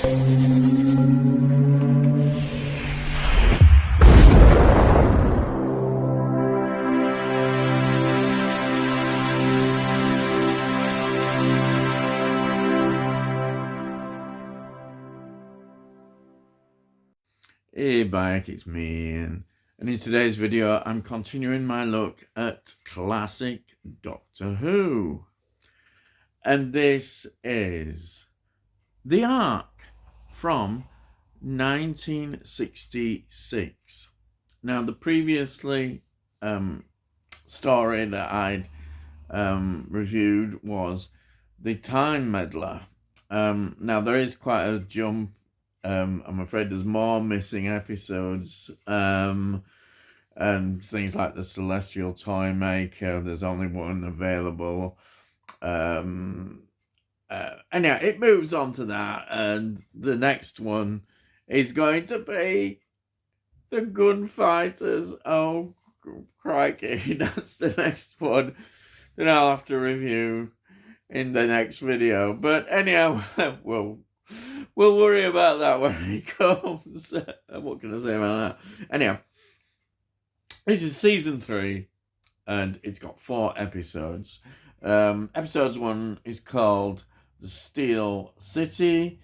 Hey Bayek, it's me Ian, and in today's video I'm continuing my look at classic Doctor Who, and this is The Ark from 1966. Now the previously story that I'd reviewed was The Time Meddler. Now there is quite a jump. I'm afraid there's more missing episodes, and things like the Celestial Toymaker. There's only one available. Anyhow, it moves on to that, and the next one is going to be the Gunfighters. Oh, crikey, that's the next one that I'll have to review in the next video. But anyhow, we'll worry about that when it comes. What can I say about that? Anyhow, this is season 3, and it's got 4 episodes. Episode 1 is called The Steel City.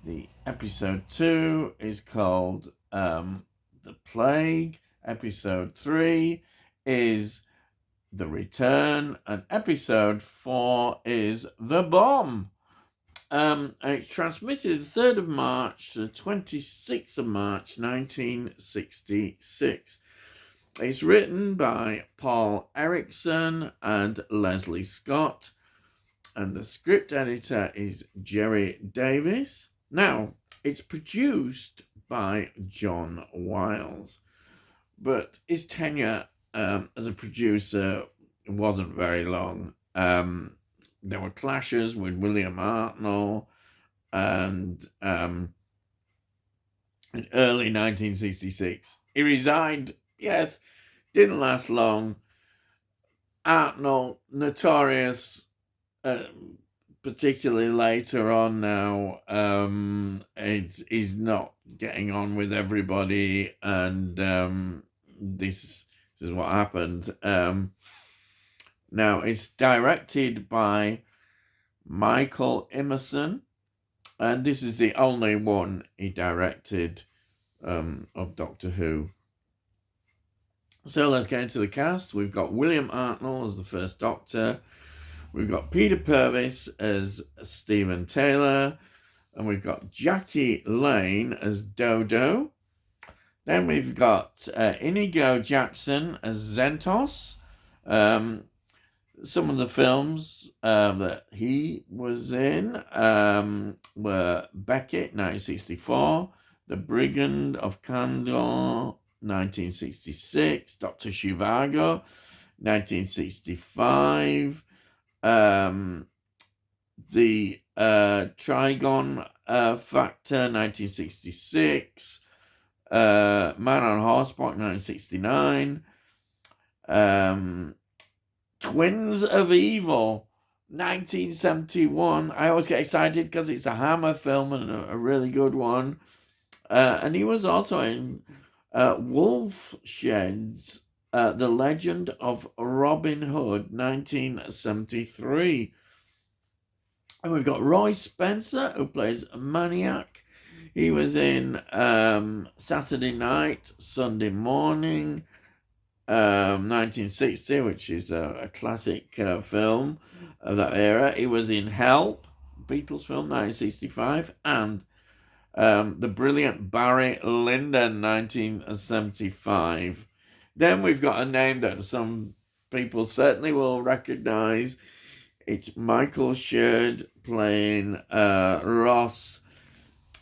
The episode 2 is called The Plague. Episode 3 is The Return, and episode 4 is The Bomb. And it's transmitted 3rd of March to 26th of March 1966. It's written by Paul Erickson and Leslie Scott, and the script editor is Jerry Davis. Now, it's produced by John Wiles, but his tenure as a producer wasn't very long. There were clashes with William Hartnell, and in early 1966, he resigned. Yes, didn't last long. Hartnell, notorious, particularly later on now, he's not getting on with everybody, and this is what happened. Now, it's directed by Michael Emerson, and this is the only one he directed of Doctor Who. So let's get into the cast. We've got William Hartnell as the first Doctor. We've got Peter Purves as Stephen Taylor. And we've got Jackie Lane as Dodo. Then we've got Inigo Jackson as Zentos. Some of the films that he was in were Beckett, 1964, The Brigand of Candor, 1966, Dr. Zhivago, 1965, The Trigon Factor, 1966, Man on Horseback, 1969, Twins of Evil, 1971. I always get excited because it's a Hammer film and a really good one. And he was also in Wolfshed's The Legend of Robin Hood, 1973. And we've got Roy Spencer, who plays Maniac. He was in Saturday Night, Sunday Morning, 1960, which is a classic film of that era. He was in Help, Beatles film, 1965, and the brilliant Barry Lyndon, 1975. Then we've got a name that some people certainly will recognize. It's Michael Sheard playing Ross.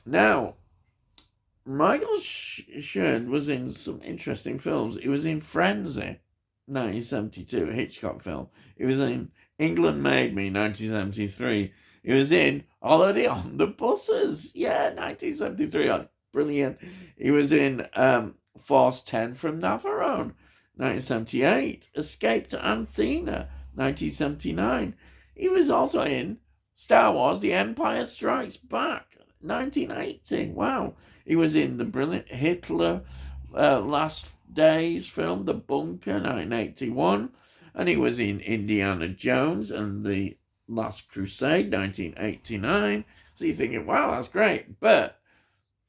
Now, Michael Sheard was in some interesting films. He was in Frenzy, 1972, a Hitchcock film. He was in England Made Me, 1973. He was in Holiday on the Buses, 1973. Brilliant. He was in Force 10 from Navarone, 1978. Escape to Anthena, 1979. He was also in Star Wars The Empire Strikes Back, 1980. Wow. He was in the brilliant Hitler Last Days film, The Bunker, 1981. And he was in Indiana Jones and The Last Crusade, 1989. So you're thinking, wow, that's great. But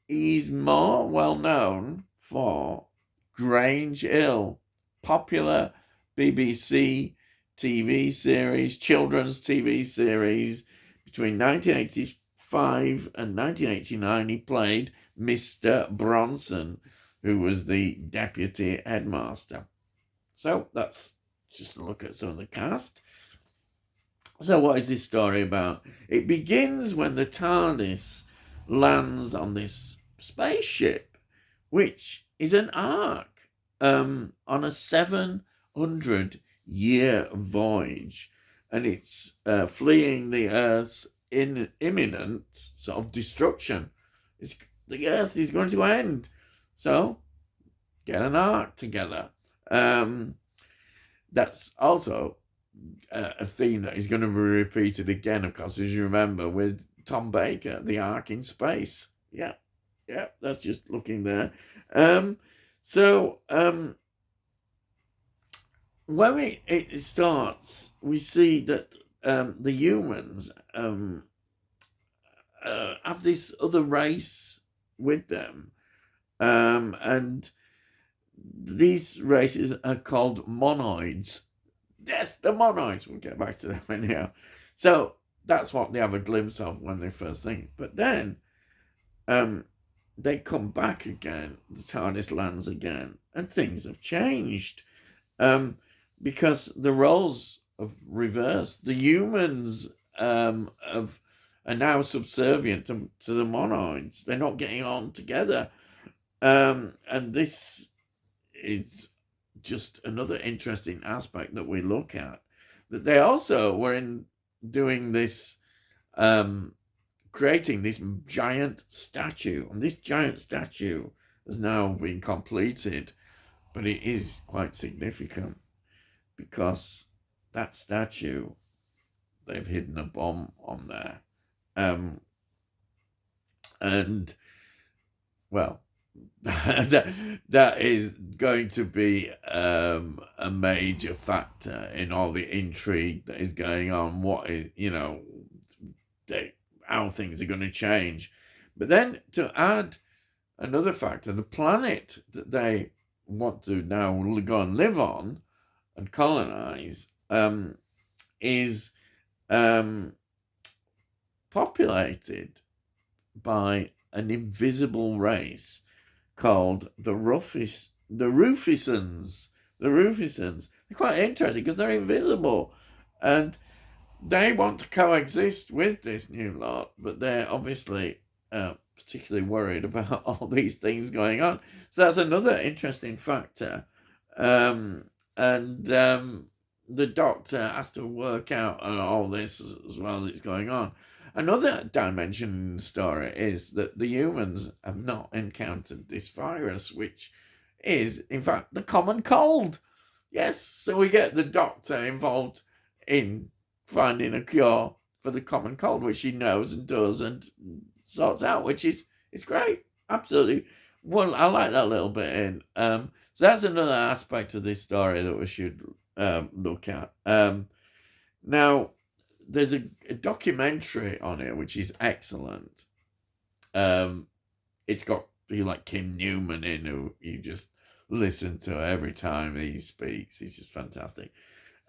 he's more well known for Grange Hill, popular BBC TV series, children's TV series. Between 1985 and 1989, he played Mr. Bronson, who was the deputy headmaster. So that's just a look at some of the cast. So what is this story about? It begins when the TARDIS lands on this spaceship, which is an ark on a 700-year voyage, and it's fleeing the Earth's imminent sort of destruction. The Earth is going to end, so get an ark together. That's also a theme that is going to be repeated again, of course, as you remember, with Tom Baker, the Ark in Space. Yeah, that's just looking there. When it starts, we see that the humans have this other race with them, and these races are called monoids. Yes, the monoids. We'll get back to them anyhow. So that's what they have a glimpse of when they first think. But then they come back again. The TARDIS lands again, and things have changed because the roles have reversed. The humans are now subservient to the monoids. They're not getting on together, and this is just another interesting aspect that we look at. That they also were doing this, creating this giant statue, and this giant statue has now been completed, but it is quite significant because that statue, they've hidden a bomb on there, and well, that is going to be a major factor in all the intrigue that is going on. What is, how things are going to change. But then to add another factor, the planet that they want to now go and live on and colonize is populated by an invisible race called the Rufusans. The Rufusans. They're quite interesting because they're invisible, and they want to coexist with this new lot, but they're obviously particularly worried about all these things going on. So that's another interesting factor. And the Doctor has to work out all this as well as it's going on. Another dimension in the story is that the humans have not encountered this virus, which is, in fact, the common cold. Yes, so we get the Doctor involved in finding a cure for the common cold, which he knows and does and sorts out, which is great. Absolutely. Well, I like that little bit in. So that's another aspect of this story that we should look at. Now, there's a documentary on it which is excellent. It's got people like Kim Newman in, who you just listen to every time he speaks. He's just fantastic.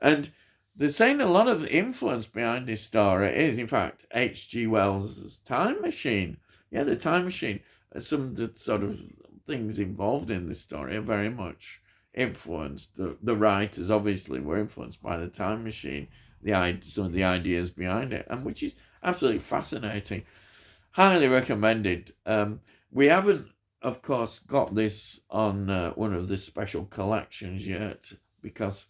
And they're saying a lot of the influence behind this story is, in fact, H.G. Wells' Time Machine. Yeah, the Time Machine. Some of the sort of things involved in this story are very much influenced. The writers obviously were influenced by the Time Machine, some of the ideas behind it, and which is absolutely fascinating. Highly recommended. We haven't, of course, got this on one of the special collections yet, because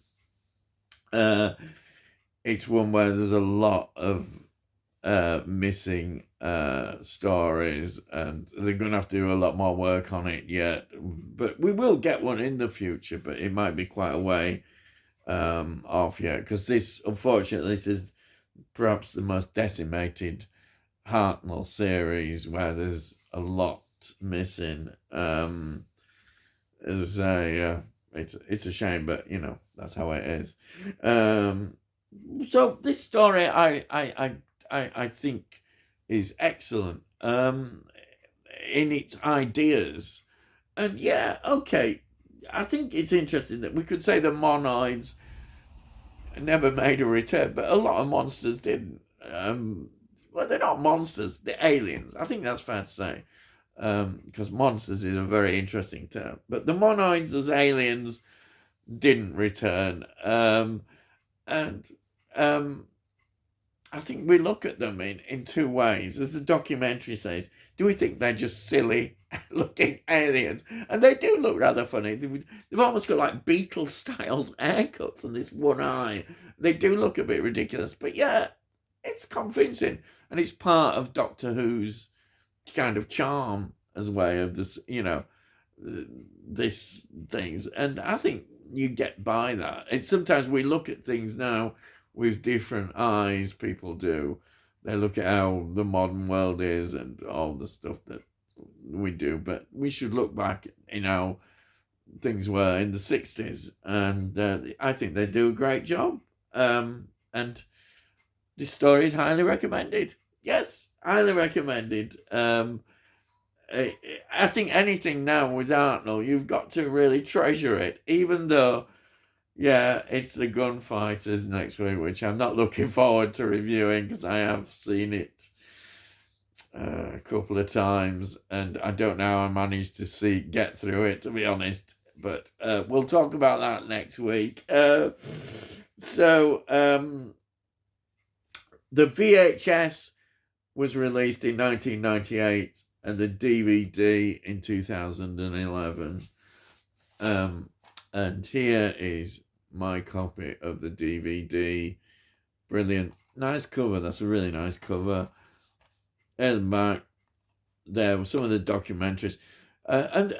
it's one where there's a lot of missing stories, and they're going to have to do a lot more work on it yet. But we will get one in the future, but it might be quite a way off yet, because this, unfortunately, this is perhaps the most decimated Hartnell series where there's a lot missing. As I say, it's a shame, but that's how it is. So this story, I think, is excellent. In its ideas, and yeah, okay. I think it's interesting that we could say the monoids never made a return, but a lot of monsters didn't. Well, they're not monsters; they're aliens. I think that's fair to say, because monsters is a very interesting term. But the monoids as aliens didn't return, and I think we look at them in two ways. As the documentary says, do we think they're just silly looking aliens? And they do look rather funny. They've almost got like Beetle styles haircuts and this one eye. They do look a bit ridiculous, but yeah, it's convincing. And it's part of Doctor Who's kind of charm as way of this, this things. And I think you get by that. And sometimes we look at things now with different eyes, people do. They look at how the modern world is and all the stuff that we do, but we should look back in how things were in the 60s, and I think they do a great job. And this story is highly recommended. Yes, highly recommended. I think anything now with Hartnell, you've got to really treasure it, even though, yeah, it's the Gunfighters next week, which I'm not looking forward to reviewing because I have seen it a couple of times, and I don't know how I managed to get through it, to be honest. But we'll talk about that next week. The VHS was released in 1998 and the DVD in 2011. And here is my copy of the DVD. Brilliant. Nice cover. That's a really nice cover. There's back. There were some of the documentaries. And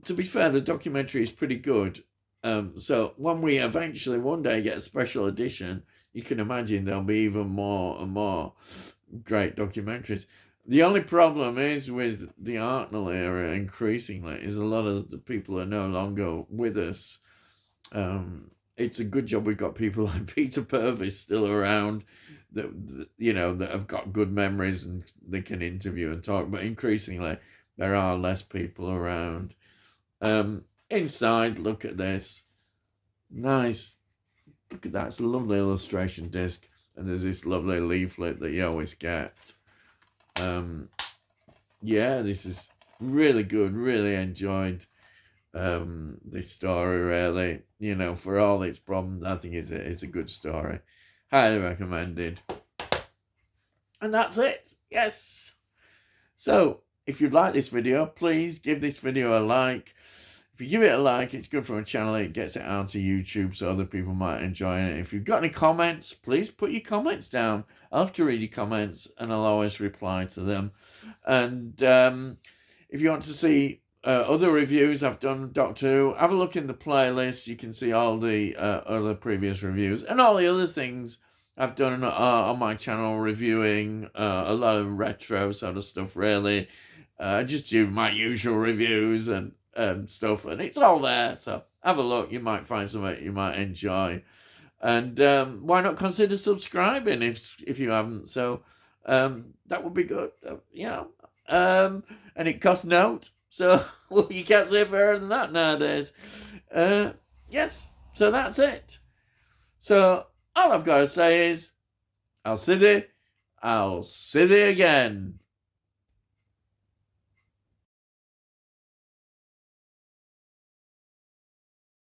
to be fair, the documentary is pretty good. So when we eventually one day get a special edition, you can imagine there'll be even more and more great documentaries. The only problem is with the Hartnell era, increasingly, is a lot of the people are no longer with us. It's a good job we've got people like Peter Purvis still around that have got good memories and they can interview and talk, but increasingly there are less people around. Inside, look at this. Nice. Look at that. It's a lovely illustration disc, and there's this lovely leaflet that you always get. Yeah, this is really good. Really enjoyed this story, really. For all its problems, I think it's a good story. Highly recommended. And that's it. Yes. So, if you'd like this video, please give this video a like. If you give it a like, it's good for a channel. It gets it out to YouTube so other people might enjoy it. If you've got any comments, please put your comments down. I'll have to read your comments and I'll always reply to them. And if you want to see other reviews I've done Doctor Who, have a look in the playlist. You can see all the other previous reviews and all the other things I've done on my channel, reviewing a lot of retro sort of stuff, really. Just do my usual reviews and stuff, and it's all there. So have a look. You might find something you might enjoy. And why not consider subscribing if you haven't? So that would be good. And it costs note. So you can't say fairer than that nowadays. Yes. So that's it. So all I've got to say is, I'll see thee again.